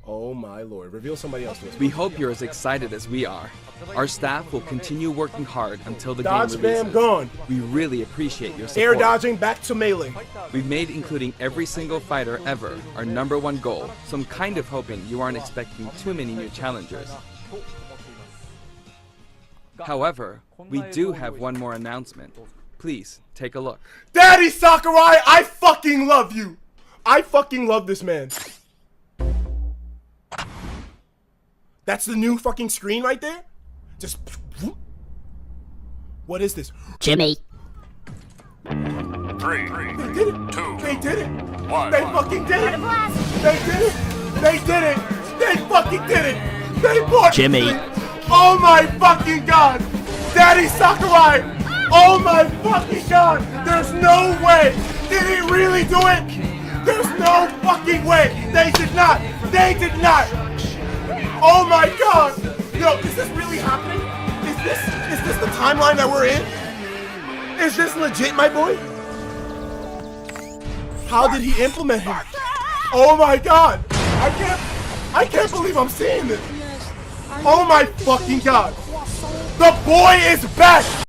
Oh my lord. Reveal somebody else to us. We hope you're as excited as we are. Our staff will continue working hard until the game Dodge releases. spam gone. We really appreciate your support. Air dodging back to melee. We've made including every single fighter ever our #1 goal, so I'm kind of hoping you aren't expecting too many new challengers. However, we do have one more announcement. Please, take a look. Daddy Sakurai, I fucking love you. I fucking love this man. That's the new fucking screen right there? Just... What is this? Jimmy. 3, They did it. 2, They did it. 1. They fucking did it. They did it. They did it. They fucking did it. They bought Jimmy. it. Oh my fucking god. Daddy Sakurai. Oh my fucking god. There's no way. Did he really do it? There's no fucking way. They did not. They did not. Oh my god. Yo, is this really happening? Is this the timeline that we're in? Is this legit, my boy? How did he implement him? Oh my god! I can't believe I'm seeing this! Oh my fucking god! The boy is back!